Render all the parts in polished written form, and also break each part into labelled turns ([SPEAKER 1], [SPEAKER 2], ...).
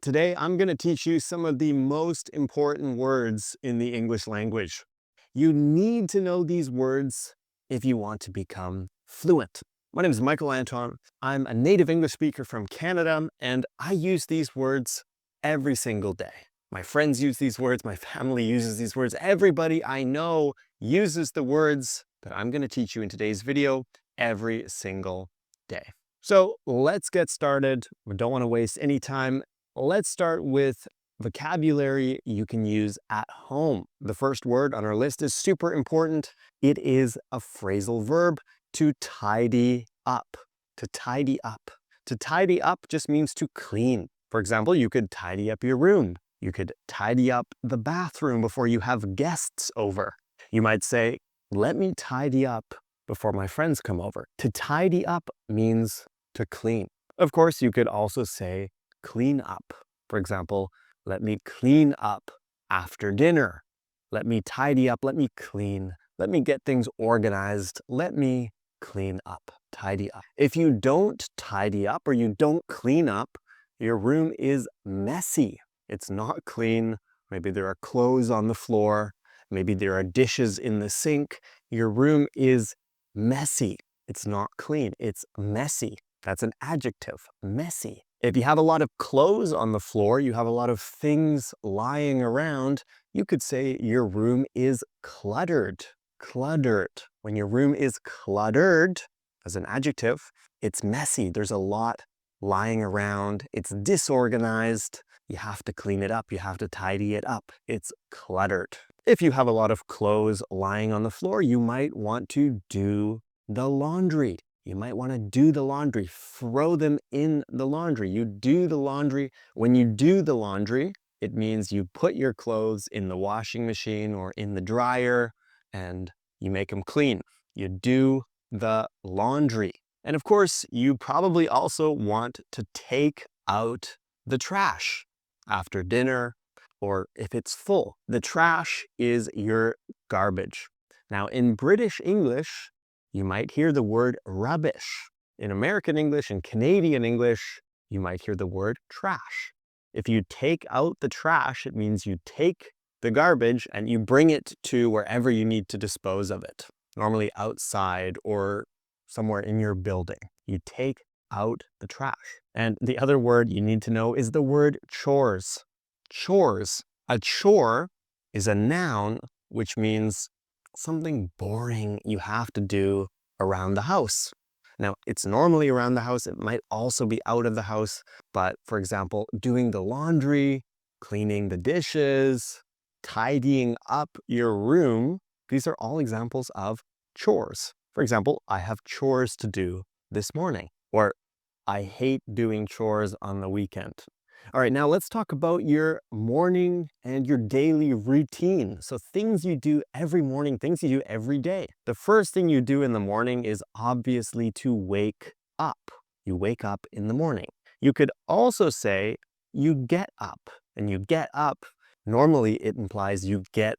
[SPEAKER 1] Today I'm going to teach you some of the most important words in the English language. You need to know these words if you want to become fluent. My name is Michael Anton. I'm a native English speaker from Canada, and I use these words every single day. My friends use these words, my family uses these words. Everybody I know uses the words that I'm going to teach you in today's video every single day. So let's get started. We don't want to waste any time. Let's start with vocabulary you can use at home. The first word on our list is super important. It is a phrasal verb, to tidy up. To tidy up. To tidy up just means to clean. For example, you could tidy up your room. You could tidy up the bathroom before you have guests over. You might say, let me tidy up before my friends come over. To tidy up means to clean. Of course, you could also say clean up. For example, let me clean up after dinner. Let me tidy up, let me clean. Let me get things organized. Let me clean up, tidy up. If you don't tidy up or you don't clean up, your room is messy. It's not clean. Maybe there are clothes on the floor. Maybe there are dishes in the sink. Your room is messy. It's not clean. It's messy. That's an adjective, messy. If you have a lot of clothes on the floor, you have a lot of things lying around, you could say your room is cluttered. Cluttered. When your room is cluttered, as an adjective, it's messy. There's a lot lying around. It's disorganized. You have to clean it up. You have to tidy it up. It's cluttered. If you have a lot of clothes lying on the floor, you might want to do the laundry. You might want to do the laundry, throw them in the laundry. You do the laundry. When you do the laundry, it means you put your clothes in the washing machine or in the dryer and you make them clean. You do the laundry. And of course, you probably also want to take out the trash after dinner or if it's full. The trash is your garbage. Now, in British English, you might hear the word rubbish. In American English and Canadian English, you might hear the word trash. If you take out the trash, it means you take the garbage and you bring it to wherever you need to dispose of it. Normally outside or somewhere in your building. You take out the trash. And the other word you need to know is the word chores. Chores. A chore is a noun, which means something boring you have to do around the house. Now, it's normally around the house. It might also be out of the house. But for example, doing the laundry, cleaning the dishes, tidying up your room, these are all examples of chores. For example, I have chores to do this morning, or I hate doing chores on the weekend. All right, now let's talk about your morning and your daily routine. So things you do every morning, things you do every day. The first thing you do in the morning is obviously to wake up. You wake up in the morning. You could also say you get up, and you get up. Normally it implies you get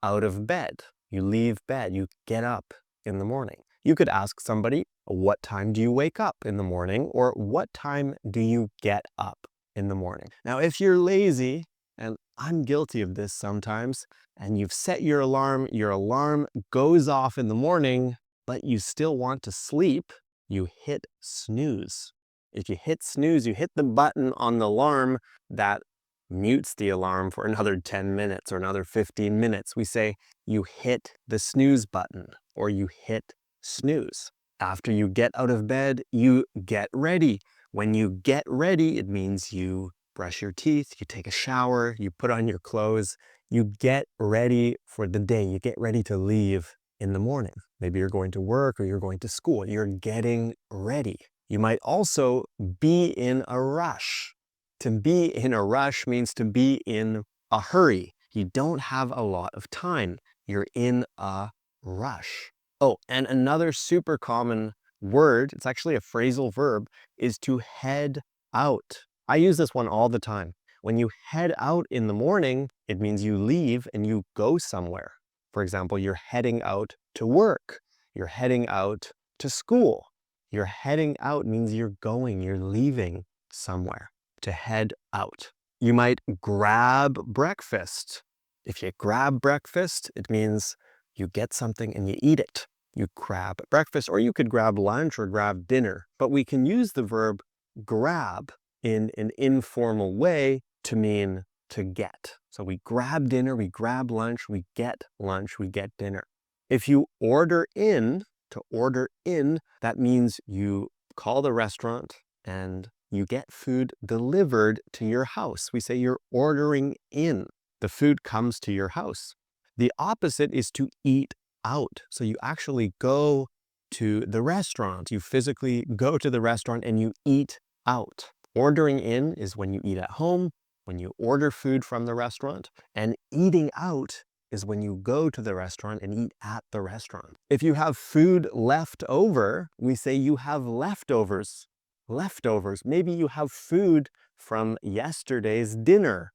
[SPEAKER 1] out of bed. You leave bed, you get up in the morning. You could ask somebody, what time do you wake up in the morning? Or what time do you get up in the morning? Now, if you're lazy, and I'm guilty of this sometimes, and you've set your alarm goes off in the morning, but you still want to sleep, you hit snooze. If you hit snooze, you hit the button on the alarm that mutes the alarm for another 10 minutes or another 15 minutes. We say you hit the snooze button or you hit snooze. After you get out of bed, you get ready. When you get ready, it means you brush your teeth, you take a shower, you put on your clothes, you get ready for the day. You get ready to leave in the morning. Maybe you're going to work or you're going to school. You're getting ready. You might also be in a rush. To be in a rush means to be in a hurry. You don't have a lot of time. You're in a rush. Oh, and another super common word, it's actually a phrasal verb, is to head out. I use this one all the time. When you head out in the morning, it means you leave and you go somewhere. For example, you're heading out to work. You're heading out to school. You're heading out means you're going, you're leaving somewhere. To head out. You might grab breakfast. If you grab breakfast, it means you get something and you eat it. You grab breakfast, or you could grab lunch or grab dinner. But we can use the verb grab in an informal way to mean to get. So we grab dinner, we grab lunch, we get dinner. If you order in, to order in, that means you call the restaurant and you get food delivered to your house. We say you're ordering in. The food comes to your house. The opposite is to eat out. So you actually go to the restaurant. You physically go to the restaurant and you eat out. Ordering in is when you eat at home, when you order food from the restaurant, and eating out is when you go to the restaurant and eat at the restaurant. If you have food left over, we say you have leftovers. Leftovers. Maybe you have food from yesterday's dinner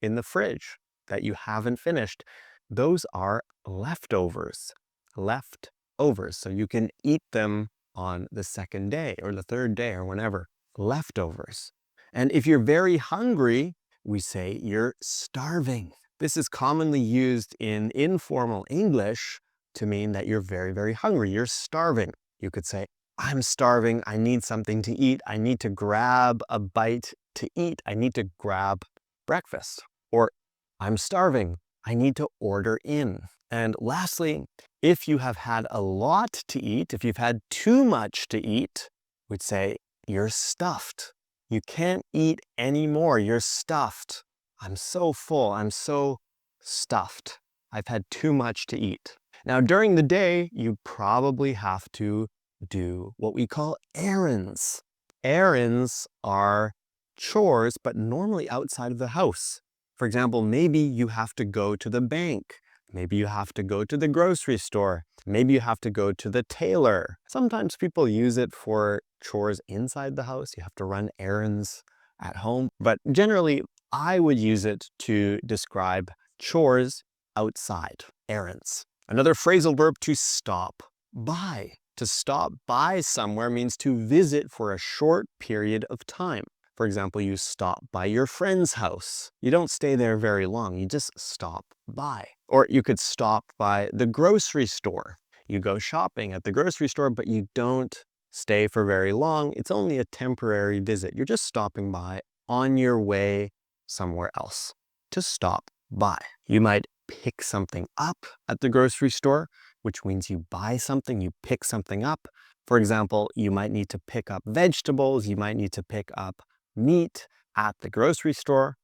[SPEAKER 1] in the fridge that you haven't finished. Those are leftovers. Leftovers. So you can eat them on the second day or the third day or whenever. Leftovers. And if you're very hungry, we say you're starving. This is commonly used in informal English to mean that you're very, very hungry. You're starving. You could say, I'm starving. I need something to eat. I need to grab a bite to eat. I need to grab breakfast. Or I'm starving. I need to order in. And lastly, if you have had a lot to eat, if you've had too much to eat, we'd say you're stuffed. You can't eat anymore. You're stuffed. I'm so full. I'm so stuffed. I've had too much to eat. Now, during the day, you probably have to do what we call errands. Errands are chores, but normally outside of the house. For example, maybe you have to go to the bank. Maybe you have to go to the grocery store. Maybe you have to go to the tailor. Sometimes people use it for chores inside the house. You have to run errands at home. But generally, I would use it to describe chores outside, errands. Another phrasal verb, to stop by. To stop by somewhere means to visit for a short period of time. For example, you stop by your friend's house. You don't stay there very long. You just stop by. Or you could stop by the grocery store. You go shopping at the grocery store, but you don't stay for very long. It's only a temporary visit. You're just stopping by on your way somewhere else. To stop by. You might pick something up at the grocery store, which means you buy something, you pick something up. For example, you might need to pick up vegetables, you might need to pick up meat at the grocery store.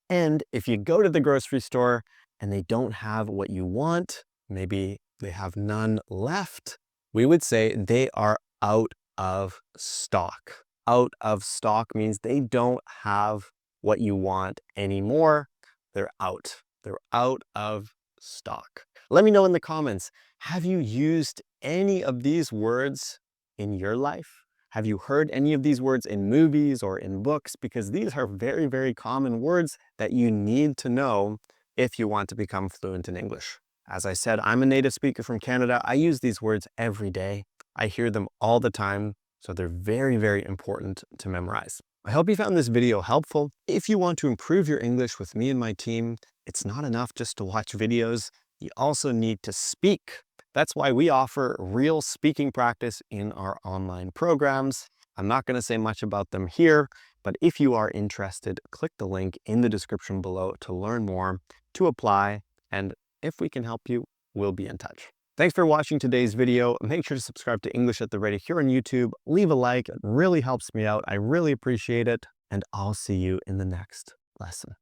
[SPEAKER 1] And if you go to the grocery store and they don't have what you want, maybe they have none left, we would say they are out of stock. Out of stock means they don't have what you want anymore. They're out. They're out of stock. Let me know in the comments, have you used any of these words in your life? Have you heard any of these words in movies or in books? Because these are very, very common words that you need to know if you want to become fluent in English. As I said, I'm a native speaker from Canada. I use these words every day. I hear them all the time, so they're very, very important to memorize. I hope you found this video helpful. If you want to improve your English with me and my team, it's not enough just to watch videos. You also need to speak. That's why we offer real speaking practice in our online programs. I'm not going to say much about them here, but if you are interested, click the link in the description below to learn more, to apply, and if we can help you, we'll be in touch. Thanks for watching today's video. Make sure to subscribe to English at the Ready here on YouTube. Leave a like, it really helps me out. I really appreciate it, and I'll see you in the next lesson.